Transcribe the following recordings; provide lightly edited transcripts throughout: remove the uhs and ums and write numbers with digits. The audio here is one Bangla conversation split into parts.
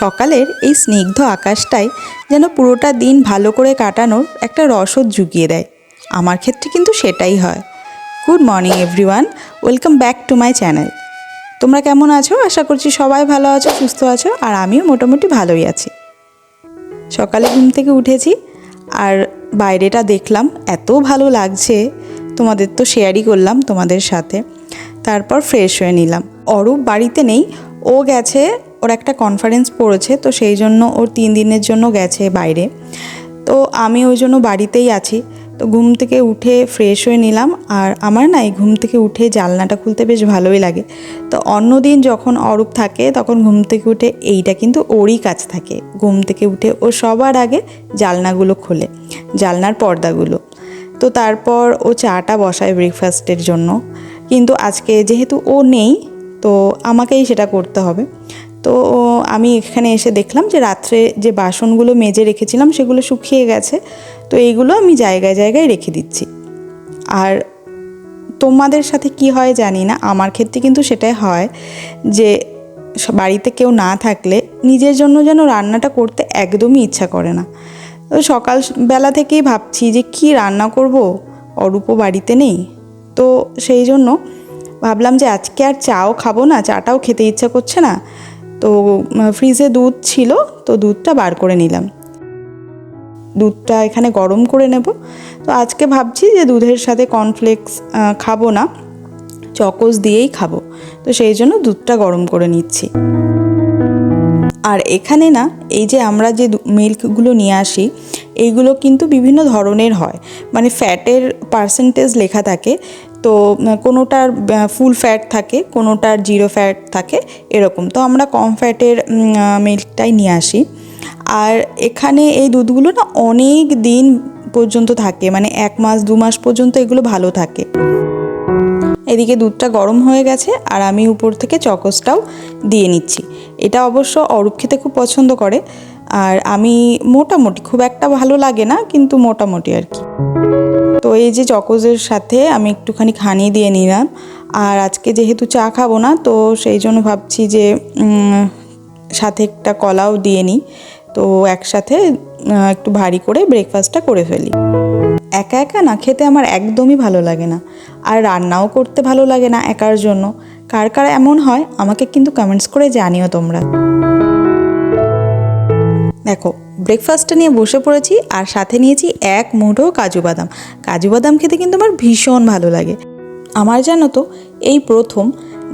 সকালের এই স্নিগ্ধ আকাশটাই যেন পুরোটা দিন ভালো করে কাটানোর একটা রসদ জুগিয়ে দেয়। আমার ক্ষেত্রে কিন্তু সেটাই হয়। Good morning everyone, welcome back to my channel. তোমরা কেমন আছো? আশা করছি সবাই ভালো আছো, সুস্থ আছো, আর আমিও মোটামুটি ভালোই আছি। সকালে ঘুম থেকে উঠেছি আর বাইরেটা দেখলাম, এত ভালো লাগছে, তোমাদের তো শেয়ারই করলাম তোমাদের সাথে। তারপর ফ্রেশ হয়ে নিলাম। অরূপ বাড়িতে নেই, ও গেছে, ওর একটা কনফারেন্স পড়েছে, তো সেই জন্য ওর 3 দিনের জন্য গেছে বাইরে। তো আমি ওই জন্য বাড়িতেই আছি। তো ঘুম থেকে উঠে ফ্রেশ হয়ে নিলাম। আর আমার না এই ঘুম থেকে উঠে জানলাটা খুলতে বেশ ভালোই লাগে। তো অন্যদিন যখন অরূপ থাকে তখন ঘুম থেকে উঠে এইটা কিন্তু ওরই কাজ থাকে। ঘুম থেকে উঠে ও সবার আগে জানলাগুলো খোলে, জানলার পর্দাগুলো। তো তারপর ও চাটা বসায় ব্রেকফাস্টের জন্য। কিন্তু আজকে যেহেতু ও নেই, তো আমাকেই সেটা করতে হবে। তো আমি এখানে এসে দেখলাম যে রাত্রে যে বাসনগুলো মেজে রেখেছিলাম সেগুলো শুকিয়ে গেছে। তো এইগুলো আমি জায়গায় জায়গায় রেখে দিচ্ছি। আর তোমাদের সাথে কি হয় জানি না, আমার ক্ষেত্রে কিন্তু সেটাই হয় যে বাড়িতে কেউ না থাকলে নিজের জন্য যেন রান্নাটা করতে একদমই ইচ্ছা করে না। তো সকালবেলা থেকেই ভাবছি যে কি রান্না করব, অরূপও বাড়িতে নেই। তো সেই জন্য ভাবলাম যে আজকে আর চাও খাবো না, চাটাও খেতে ইচ্ছা করছে না। তো ফ্রিজে দুধ ছিল, তো দুধটা বার করে নিলাম। দুধটা এখানে গরম করে নেব। তো আজকে ভাবছি যে দুধের সাথে কর্নফ্লেক্স খাবো না, চকোস দিয়েই খাবো। তো সেই জন্য দুধটা গরম করে নিচ্ছি। আর এখানে না এই যে আমরা যে মিল্কগুলো নিয়ে আসি, এইগুলো কিন্তু বিভিন্ন ধরনের হয়, মানে ফ্যাটের পার্সেন্টেজ লেখা থাকে। তো কোনোটার ফুল ফ্যাট থাকে, কোনোটার 0 ফ্যাট থাকে, এরকম। তো আমরা কম ফ্যাটের মিল্কটাই নিয়ে আসি। আর এখানে এই দুধগুলো না অনেক দিন পর্যন্ত থাকে, মানে 1 মাস 2 মাস পর্যন্ত এগুলো ভালো থাকে। এদিকে দুধটা গরম হয়ে গেছে আর আমি উপর থেকে চকোসটাও দিয়ে নিচ্ছি। এটা অবশ্য অরূপ খেতে খুব পছন্দ করে, আর আমি মোটামুটি, খুব একটা ভালো লাগে না, কিন্তু মোটামুটি আর কি। তো এই যে চকোসের সাথে আমি একটুখানি হানি দিয়ে নিলাম। আর আজকে যেহেতু চা খাবো না, তো সেই জন্য ভাবছি যে সাথে একটা কলাও দিয়ে নিই। তো একসাথে একটু ভারী করে ব্রেকফাস্টটা করে ফেলি। একা একা না খেতে আমার একদমই ভালো লাগে না, আর রান্নাও করতে ভালো লাগে না একার জন্য। কার কার এমন হয় আমাকে কিন্তু কমেন্টস করে জানিও তোমরা। দেখো, ব্রেকফাস্টটা নিয়ে বসে পড়েছি আর সাথে নিয়েছি 1 মুঠো কাজু বাদাম। কাজু বাদাম খেতে কিন্তু আমার ভীষণ ভালো লাগে। আমার জানো তো এই প্রথম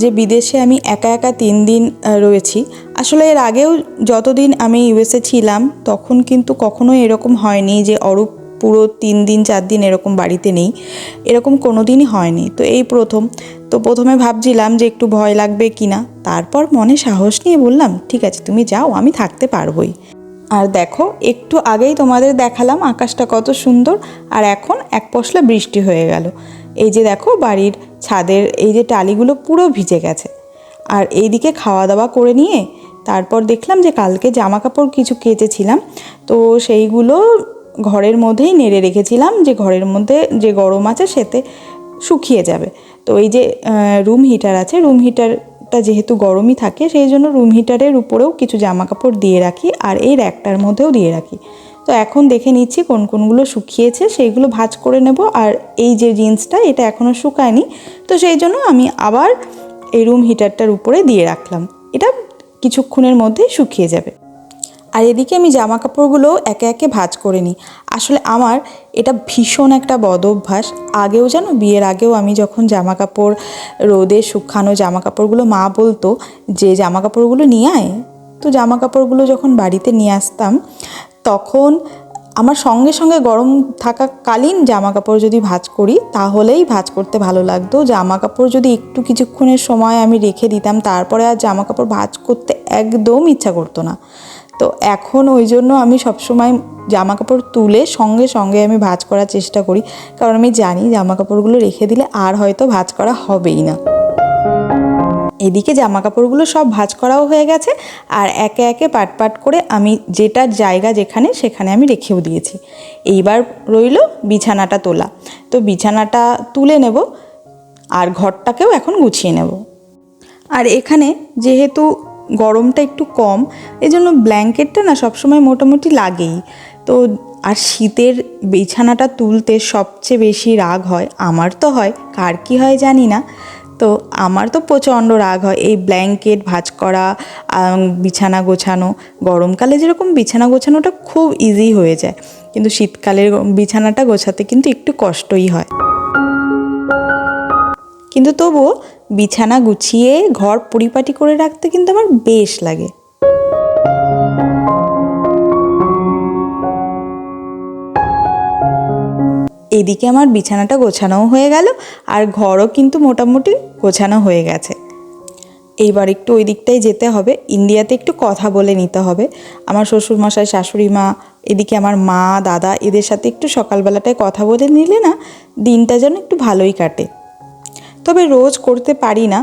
যে বিদেশে আমি একা একা 3 দিন রয়েছি। আসলে এর আগেও যতদিন আমি ইউএসএ ছিলাম তখন কিন্তু কখনোই এরকম হয়নি যে অরূপ পুরো 3 দিন 4 দিন এরকম বাড়িতে নেই, এরকম কোনো দিনই হয়নি। তো এই প্রথম। তো প্রথমে ভাবছিলাম যে একটু ভয় লাগবে কিনা, তারপর মনে সাহস নিয়ে বললাম ঠিক আছে তুমি যাও, আমি থাকতে পারবোই। আর দেখো, একটু আগেই তোমাদের দেখালাম আকাশটা কত সুন্দর, আর এখন এক পশলা বৃষ্টি হয়ে গেল। এই যে দেখো বাড়ির ছাদের এই যে টালিগুলো পুরো ভিজে গেছে। আর এইদিকে খাওয়া দাওয়া করে নিয়ে তারপর দেখলাম যে কালকে জামা কাপড় কিছু কেচেছিলাম, তো সেইগুলো ঘরের মধ্যেই নেড়ে রেখেছিলাম, যে ঘরের মধ্যে যে গরম আছে সেতে শুকিয়ে যাবে। তো এই যে রুম হিটার আছে, রুম হিটারটা যেহেতু গরমই থাকে, সেই জন্য রুম হিটারের উপরেও কিছু জামা কাপড় দিয়ে রাখি, আর এই র্যাকটার মধ্যেও দিয়ে রাখি। তো এখন দেখে নিচ্ছি কোন কোনগুলো শুকিয়েছে, সেইগুলো ভাঁজ করে নেব। আর এই যে জিন্সটা, এটা এখনও শুকায়নি, তো সেই জন্য আমি আবার এই রুম হিটারটার উপরে দিয়ে রাখলাম। এটা কিছুক্ষণের মধ্যেই শুকিয়ে যাবে। আর এদিকে আমি জামা কাপড়গুলো একে একে ভাঁজ করে নিই। আসলে আমার এটা ভীষণ একটা বদ অভ্যাস। আগেও জানো, বিয়ের আগেও আমি যখন জামা কাপড় রোদে শুকানো জামা কাপড়গুলো মা বলতো যে জামা কাপড়গুলো নিয়ে আয়, তো জামা কাপড়গুলো যখন বাড়িতে নিয়ে আসতাম তখন আমার সঙ্গে সঙ্গে গরম থাকাকালীন জামা কাপড় যদি ভাঁজ করি তাহলেই ভাঁজ করতে ভালো লাগতো। জামা কাপড় যদি একটু কিছুক্ষণের সময় আমি রেখে দিতাম তারপরে আর জামা কাপড় ভাঁজ করতে একদম ইচ্ছা করতো না। তো এখন ওই জন্য আমি সবসময় জামা কাপড় তুলে সঙ্গে সঙ্গে আমি ভাঁজ করার চেষ্টা করি, কারণ আমি জানি জামা কাপড়গুলো রেখে দিলে আর হয়তো ভাঁজ করা হবেই না। এদিকে জামা কাপড়গুলো সব ভাঁজ করাও হয়ে গেছে, আর একে একে পাট পাট করে আমি যেটার জায়গা যেখানে সেখানে আমি রেখেও দিয়েছি। এইবার রইল বিছানাটা তোলা। তো বিছানাটা তুলে নেব আর ঘরটাকেও এখন গুছিয়ে নেব। আর এখানে যেহেতু গরমটা একটু কম, এই জন্য ব্ল্যাঙ্কেটটা না সবসময় মোটামুটি লাগেই। তো আর শীতের বিছানাটা তুলতে সবচেয়ে বেশি রাগ হয়, আমার তো হয়, কার কী হয় জানি না। তো আমার তো প্রচণ্ড রাগ হয় এই ব্ল্যাঙ্কেট ভাঁজ করা, বিছানা গোছানো। গরমকালে যেরকম বিছানা গোছানোটা খুব ইজি হয়ে যায়, কিন্তু শীতকালের বিছানাটা গোছাতে কিন্তু একটু কষ্টই হয়। কিন্তু তবুও বিছানা গুছিয়ে ঘর পরিপাটি করে রাখতে কিন্তু আমার বেশ লাগে। এদিকে আমার বিছানাটা গোছানোও হয়ে গেল, আর ঘরও কিন্তু মোটামুটি গোছানো হয়ে গেছে। এইবার একটু ওই দিকটাই যেতে হবে, ইন্ডিয়াতে একটু কথা বলে নিতে হবে। আমার শ্বশুরমশাই, শাশুড়ি মা, এদিকে আমার মা, দাদা, এদের সাথে একটু সকালবেলাটায় কথা বলে নিলে না দিনটা যেন একটু ভালোই কাটে। তবে রোজ করতে পারি না,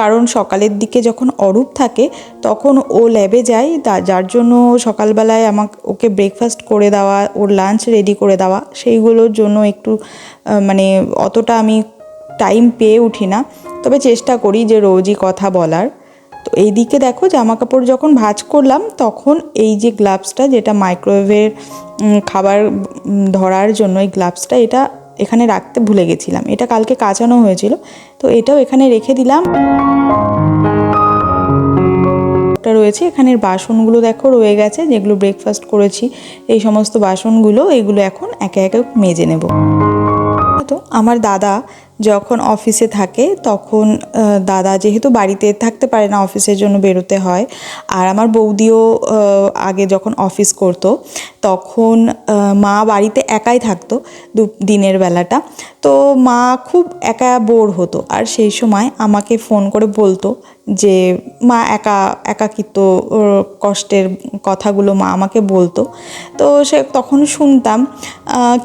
কারণ সকালের দিকে যখন অরূপ থাকে তখন ও ল্যাবে যায়, যার জন্য সকালবেলায় আমাকে ওকে ব্রেকফাস্ট করে দেওয়া, ওর লাঞ্চ রেডি করে দেওয়া, সেইগুলোর জন্য একটু মানে অতটা আমি টাইম পেয়ে উঠি না। তবে চেষ্টা করি যে রোজই কথা বলার। তো এই দিকে দেখো জামা কাপড় যখন ভাঁজ করলাম তখন এই যে গ্লাভসটা, যেটা মাইক্রোওয়েভের খাবার ধরার জন্য এই গ্লাভসটা, এটা এখানে রাখতে ভুলে গেছিলাম। এটা কালকে কাচানো হয়েছিল, তো এটাও এখানে রেখে দিলাম। রয়েছে এখানের বাসনগুলো দেখো রয়ে গেছে, যেগুলো ব্রেকফাস্ট করেছি, এই সমস্ত বাসনগুলো এগুলো এখন একে একে মেজে নেব। তো আমার দাদা যখন অফিসে থাকে তখন দাদা যেহেতু বাড়িতে থাকতে পারে না, অফিসের জন্য বেরোতে হয়, আর আমার বৌদিও আগে যখন অফিস করতো তখন মা বাড়িতে একাই থাকতো দিনের বেলাটা। তো মা খুব একা বোর হতো, আর সেই সময় আমাকে ফোন করে বলতো যে মা একাকিত্ব কষ্টের কথাগুলো মা আমাকে বলতো। তো তখন শুনতাম,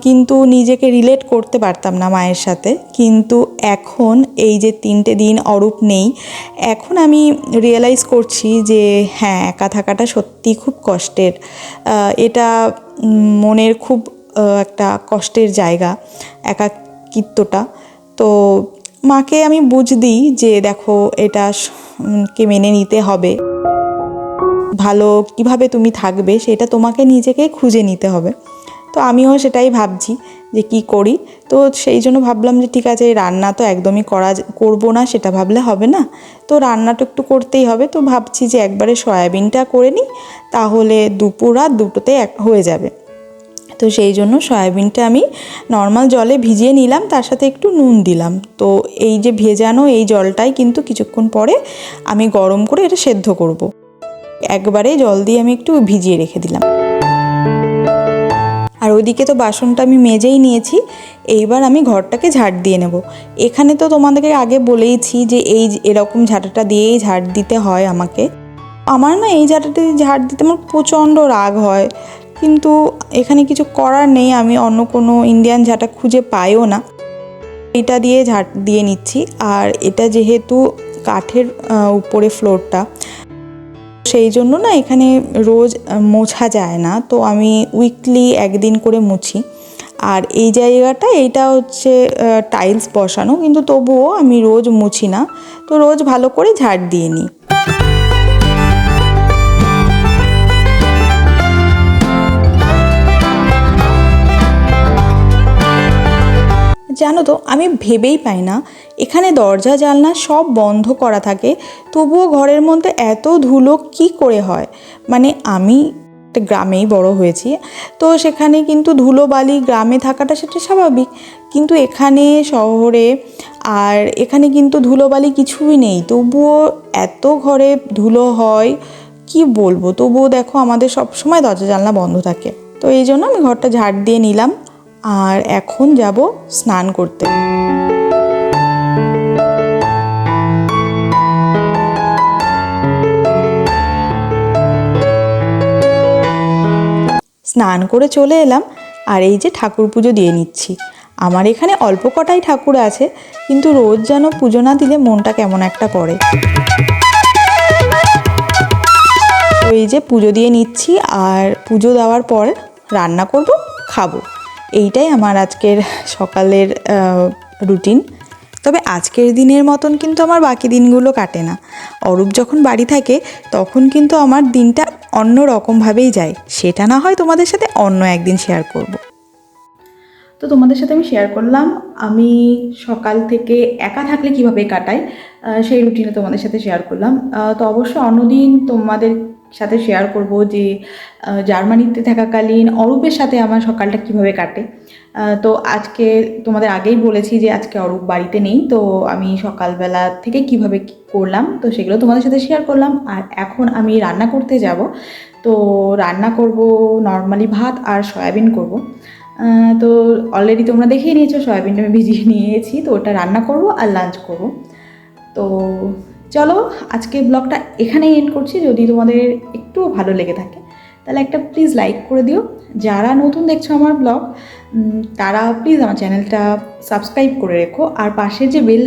কিন্তু নিজেকে রিলেট করতে পারতাম না মায়ের সাথে। কিন্তু এখন এই যে 3টে দিন অরূপ নেই, এখন আমি রিয়েলাইজ করছি যে হ্যাঁ, একা থাকাটা সত্যিই খুব কষ্টের। এটা মনের খুব একটা কষ্টের জায়গা, একাকিত্বটা। তো মাকে আমি বুঝ দিই যে দেখো এটা কে মেনে নিতে হবে, ভালো কিভাবে তুমি থাকবে সেটা তোমাকে নিজেকে খুঁজে নিতে হবে। তো আমিও সেটাই ভাবছি যে কি করি। তো সেই জন্য ভাবলাম যে ঠিক আছে, রান্না তো একদমই করবো না সেটা ভাবলে হবে না, তো রান্নাটা একটু করতেই হবে। তো ভাবছি যে একবারে সয়াবিনটা করে নিই, তাহলে দুপুর রাত দুটোতে হয়ে যাবে। তো সেই জন্য সয়াবিনটা আমি নর্মাল জলে ভিজিয়ে নিলাম, তার সাথে একটু নুন দিলাম। তো এই যে ভেজানো এই জলটাই কিন্তু কিছুক্ষণ পরে আমি গরম করে এটা সেদ্ধ করব। একবারে জল দিয়ে আমি একটু ভিজিয়ে রেখে দিলাম। আর ওইদিকে তো বাসনটা আমি মেজেই নিয়েছি, এইবার আমি ঘরটাকে ঝাড় দিয়ে নেব। এখানে তো তোমাদেরকে আগে বলেইছি যে এরকম ঝাঁটাটা দিয়েই ঝাড় দিতে হয় আমাকে। আমার না এই ঝাঁটাটা ঝাড় দিতে আমার প্রচণ্ড রাগ হয়, কিন্তু এখানে কিছু করার নেই, আমি অন্য কোনো ইন্ডিয়ান ঝাঁটা খুঁজে পাইও না। এটা দিয়ে ঝাড় দিয়ে নিচ্ছি। আর এটা যেহেতু কাঠের উপরে ফ্লোরটা, সেই জন্য না এখানে রোজ মোছা যায় না, তো আমি উইকলি একদিন করে মুছি। আর এই জায়গাটা এইটা হচ্ছে টাইলস বসানো, কিন্তু তবুও আমি রোজ মুছি না, তো রোজ ভালো করে ঝাড় দিয়ে নিই। জানো তো, আমি ভেবেই পাই না, এখানে দরজা জানলা সব বন্ধ করা থাকে, তবুও ঘরের মধ্যে এত ধুলো কি করে হয়। মানে আমি একটা গ্রামেই বড় হয়েছি, তো সেখানে কিন্তু ধুলোবালি গ্রামে থাকাটা সেটা স্বাভাবিক, কিন্তু এখানে শহরে আর এখানে কিন্তু ধুলোবালি কিছুই নেই, তবুও এত ঘরে ধুলো হয় কি বলবো। তবুও দেখো আমাদের সব সময় দরজা জানলা বন্ধ থাকে। তো এই জন্য আমি ঘরটা ঝাড় দিয়ে নিলাম, আর এখন যাব স্নান করতে। স্নান করে চলে এলাম, আর এই যে ঠাকুর পুজো দিয়ে নিচ্ছি। আমার এখানে অল্প কটাই ঠাকুর আছে, কিন্তু রোজ যেন পুজো না দিলে মনটা কেমন একটা করে। তো এই যে পুজো দিয়ে নিচ্ছি, আর পুজো দেওয়ার পর রান্না করব, খাবো। এইটাই আমার আজকের সকালের রুটিন। তবে আজকের দিনের মতন কিন্তু আমার বাকি দিনগুলো কাটে না। অরূপ যখন বাড়ি থাকে তখন কিন্তু আমার দিনটা অন্য রকমভাবেই যায়, সেটা না হয় তোমাদের সাথে অন্য একদিন শেয়ার করব। তো তোমাদের সাথে আমি শেয়ার করলাম আমি সকাল থেকে একা থাকলে কিভাবে কাটাই, সেই রুটিনে তোমাদের সাথে শেয়ার করলাম। তো অবশ্যই অন্যদিন তোমাদের সাথে শেয়ার করব যে জার্মানিতে থাকাকালীন অরূপের সাথে আমার সকালটা কিভাবে কাটে। তো আজকে তোমাদের আগেই বলেছি যে আজকে অরূপ বাড়িতে নেই, তো আমি সকালবেলা থেকে কিভাবে করলাম তো সেগুলো তোমাদের সাথে শেয়ার করলাম। আর এখন আমি রান্না করতে যাব। তো রান্না করব নর্মালি ভাত আর সয়াবিন করব। তো অলরেডি তোমরা দেখেই নিয়েছো সয়াবিনটা আমি ভিজিয়ে নিয়েছি, তো ওটা রান্না করব আর লাঞ্চ করব। তো চলো আজকে ব্লগটা এখানেই এন্ড করছি। যদি তোমাদের একটু ভালো লেগে থাকে তাহলে একটা প্লিজ লাইক করে দিও। যারা নতুন দেখছো আমার ব্লগ তারা প্লিজ আমার চ্যানেলটা সাবস্ক্রাইব করে রেখো, আর পাশের যে বেল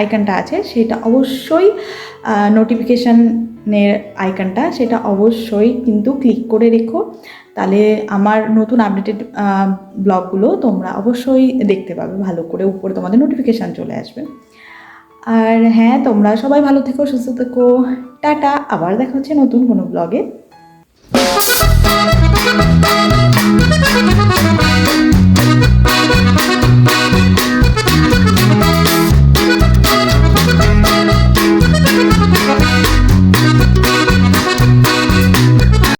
আইকনটা আছে সেটা অবশ্যই নোটিফিকেশানের আইকনটা সেটা অবশ্যই কিন্তু ক্লিক করে রেখো, তাহলে আমার নতুন আপডেটেড ব্লগগুলো তোমরা অবশ্যই দেখতে পাবে ভালো করে, উপরে তোমাদের নোটিফিকেশান চলে আসবে। আর হ্যাঁ, তোমরা সবাই ভালো থেকো, সুস্থ থেকো, টাটা। আবার দেখা হচ্ছে নতুন কোনো ব্লগে।